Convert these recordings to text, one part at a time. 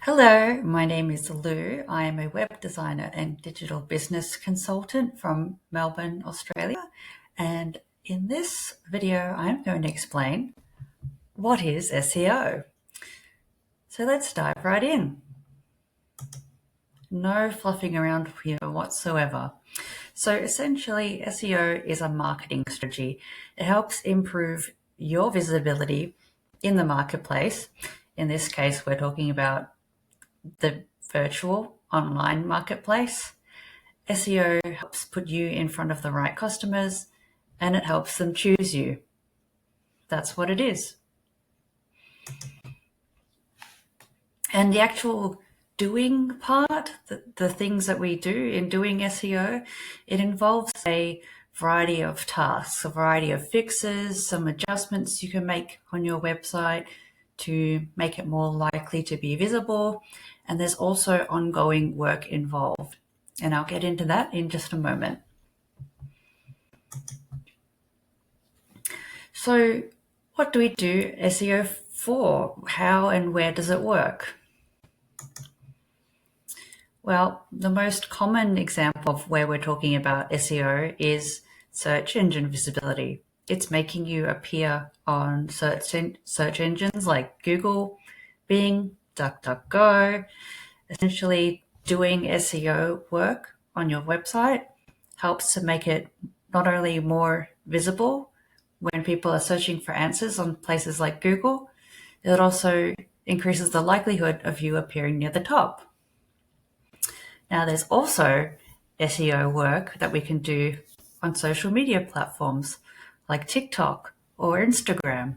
Hello, my name is Lou. I am a web designer and digital business consultant from Melbourne, Australia. And in this video, I'm going to explain what is SEO. So let's dive right in. No fluffing around here whatsoever. So essentially, SEO is a marketing strategy. It helps improve your visibility in the marketplace. In this case, we're talking about the virtual online marketplace. SEO helps put you in front of the right customers and it helps them choose you. That's what it is. And the actual doing part, the things that we do in doing SEO, it involves a variety of tasks, a variety of fixes, some adjustments you can make on your website to make it more likely to be visible. And there's also ongoing work involved. And I'll get into that in just a moment. So what do we do SEO for? How and where does it work? Well, the most common example of where we're talking about SEO is search engine visibility. It's making you appear on search engines like Google, Bing, DuckDuckGo. Essentially, doing SEO work on your website helps to make it not only more visible when people are searching for answers on places like Google, it also increases the likelihood of you appearing near the top. Now, there's also SEO work that we can do on social media platforms like TikTok or Instagram.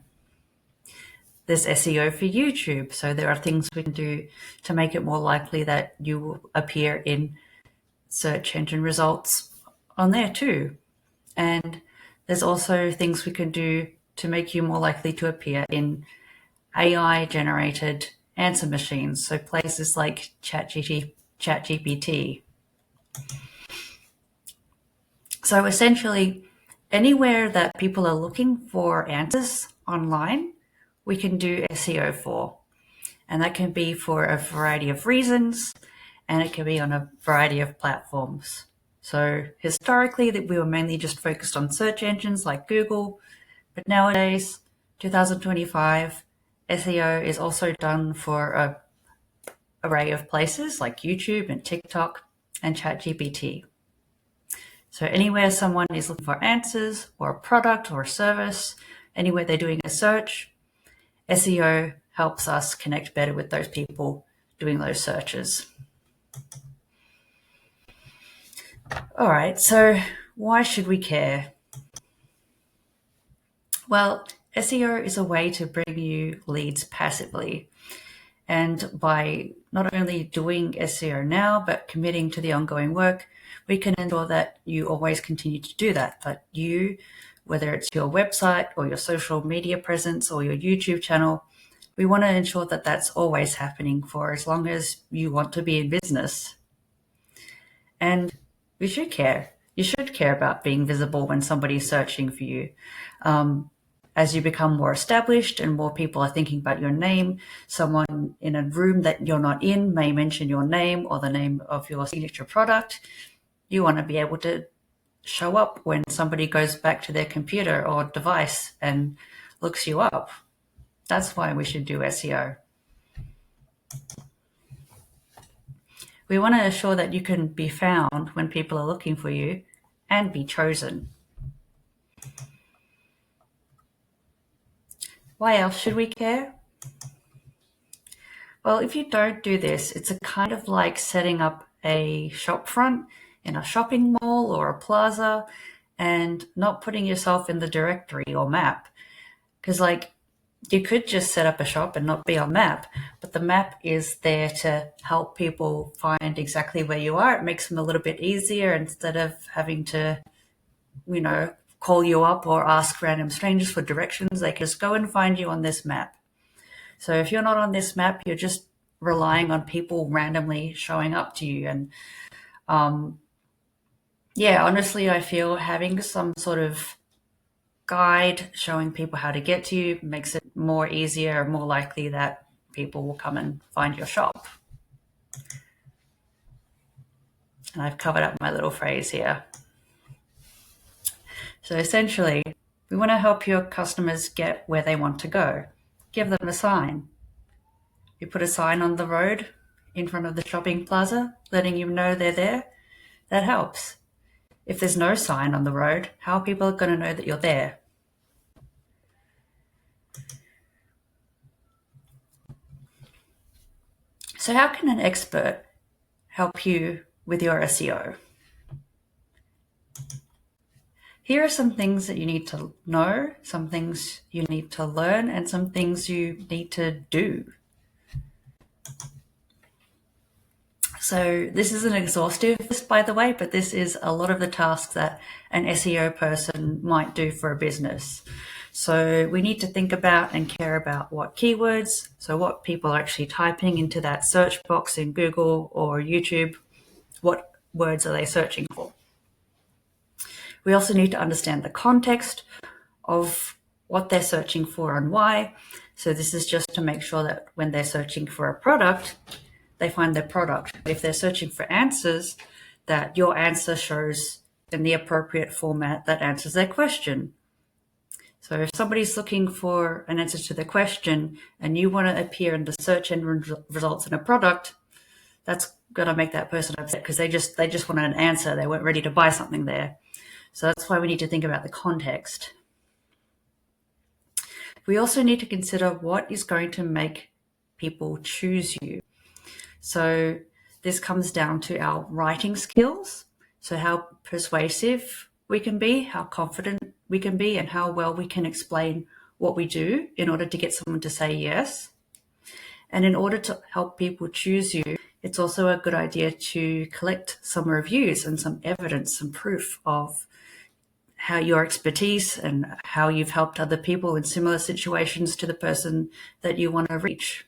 There's SEO for YouTube, so there are things we can do to make it more likely that you will appear in search engine results on there too. And there's also things we can do to make you more likely to appear in AI-generated answer machines, so places like ChatGPT. So essentially, anywhere that people are looking for answers online, we can do SEO for. And that can be for a variety of reasons, and it can be on a variety of platforms. So historically, we were mainly just focused on search engines like Google, but nowadays, 2025, SEO is also done for an array of places like YouTube and TikTok and ChatGPT. So anywhere someone is looking for answers or a product or a service, anywhere they're doing a search, SEO helps us connect better with those people doing those searches. All right, so why should we care? Well, SEO is a way to bring you leads passively. And by not only doing SEO now, but committing to the ongoing work, we can ensure that you always continue to do that. That you, whether it's your website or your social media presence or your YouTube channel, we want to ensure that that's always happening for as long as you want to be in business. And we should care. You should care about being visible when somebody's searching for you. As you become more established and more people are thinking about your name, someone in a room that you're not in may mention your name or the name of your signature product. You want to be able to show up when somebody goes back to their computer or device and looks you up. That's why we should do SEO. We want to ensure that you can be found when people are looking for you and be chosen. Why else should we care? Well, if you don't do this, it's a kind of like setting up a shop front in a shopping mall or a plaza and not putting yourself in the directory or map. Because you could just set up a shop and not be on map, but the map is there to help people find exactly where you are. It makes them a little bit easier instead of having to, call you up or ask random strangers for directions. They can just go and find you on this map. So if you're not on this map, you're just relying on people randomly showing up to you. And honestly, I feel having some sort of guide showing people how to get to you makes it more easier, more likely that people will come and find your shop. And I've covered up my little phrase here. So essentially, we want to help your customers get where they want to go. Give them a sign. You put a sign on the road in front of the shopping plaza, letting you know they're there. That helps. If there's no sign on the road, how are people going to know that you're there? So how can an expert help you with your SEO? Here are some things that you need to know, some things you need to learn, and some things you need to do. So this isn't exhaustive list, by the way, but this is a lot of the tasks that an SEO person might do for a business. So we need to think about and care about what keywords, so what people are actually typing into that search box in Google or YouTube, what words are they searching for? We also need to understand the context of what they're searching for and why. So this is just to make sure that when they're searching for a product, they find their product. If they're searching for answers, that your answer shows in the appropriate format that answers their question. So if somebody's looking for an answer to their question and you want to appear in the search engine results in a product, that's going to make that person upset because they just wanted an answer. They weren't ready to buy something there. So that's why we need to think about the context. We also need to consider what is going to make people choose you. So this comes down to our writing skills. So how persuasive we can be, how confident we can be, and how well we can explain what we do in order to get someone to say yes. And in order to help people choose you, it's also a good idea to collect some reviews and some evidence, some proof of how your expertise and how you've helped other people in similar situations to the person that you want to reach.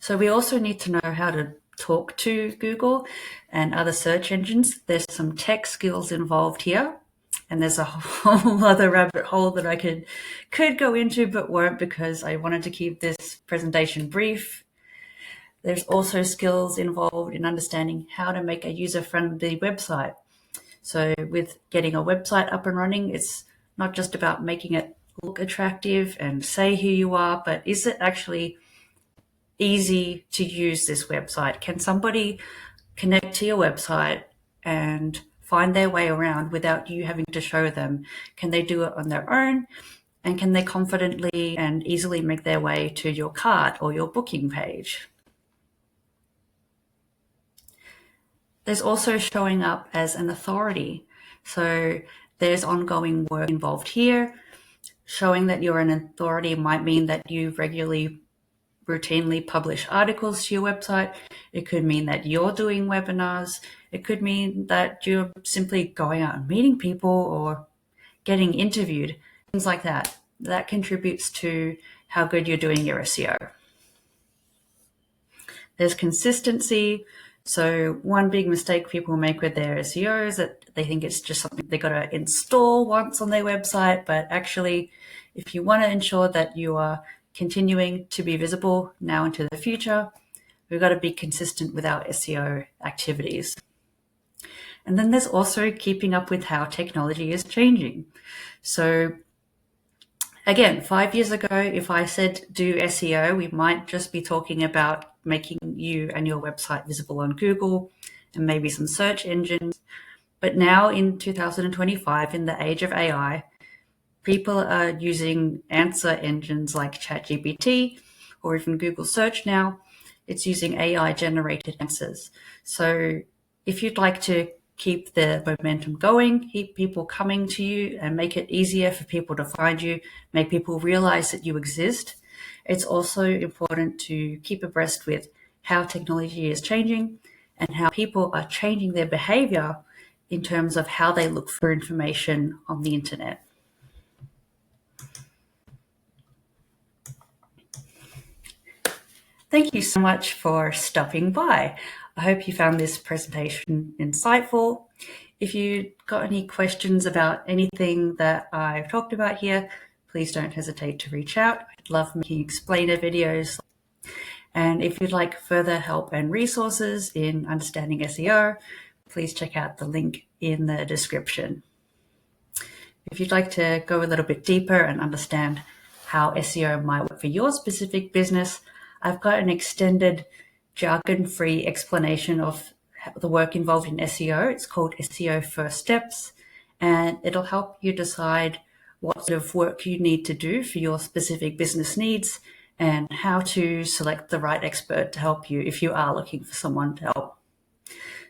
So we also need to know how to talk to Google and other search engines. There's some tech skills involved here, and there's a whole other rabbit hole that I could go into but won't because I wanted to keep this presentation brief. There's also skills involved in understanding how to make a user-friendly website. So with getting a website up and running, it's not just about making it look attractive and say who you are, but is it actually easy to use this website? Can somebody connect to your website and find their way around without you having to show them? Can they do it on their own? And can they confidently and easily make their way to your cart or your booking page? There's also showing up as an authority. So there's ongoing work involved here. Showing that you're an authority might mean that you regularly routinely publish articles to your website. It could mean that you're doing webinars. It could mean that you're simply going out and meeting people or getting interviewed, things like that. That contributes to how good you're doing your SEO. There's consistency. So one big mistake people make with their SEO is that they think it's just something they got to install once on their website. But actually, if you want to ensure that you are continuing to be visible now into the future, we've got to be consistent with our SEO activities. And then there's also keeping up with how technology is changing. So again, 5 years ago, if I said do SEO, we might just be talking about making you and your website visible on Google and maybe some search engines. But now in 2025, in the age of AI, people are using answer engines like ChatGPT or even Google Search now. It's using AI-generated answers. So if you'd like to keep the momentum going, keep people coming to you and make it easier for people to find you, make people realize that you exist, it's also important to keep abreast with how technology is changing and how people are changing their behavior in terms of how they look for information on the internet. Thank you so much for stopping by. I hope you found this presentation insightful. If you got any questions about anything that I've talked about here, please don't hesitate to reach out. I'd love making explainer videos. And if you'd like further help and resources in understanding SEO, please check out the link in the description. If you'd like to go a little bit deeper and understand how SEO might work for your specific business, I've got an extended jargon-free explanation of the work involved in SEO. It's called SEO First Steps, and it'll help you decide what sort of work you need to do for your specific business needs and how to select the right expert to help you if you are looking for someone to help.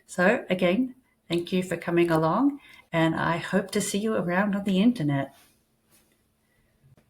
So again, thank you for coming along, and I hope to see you around on the internet.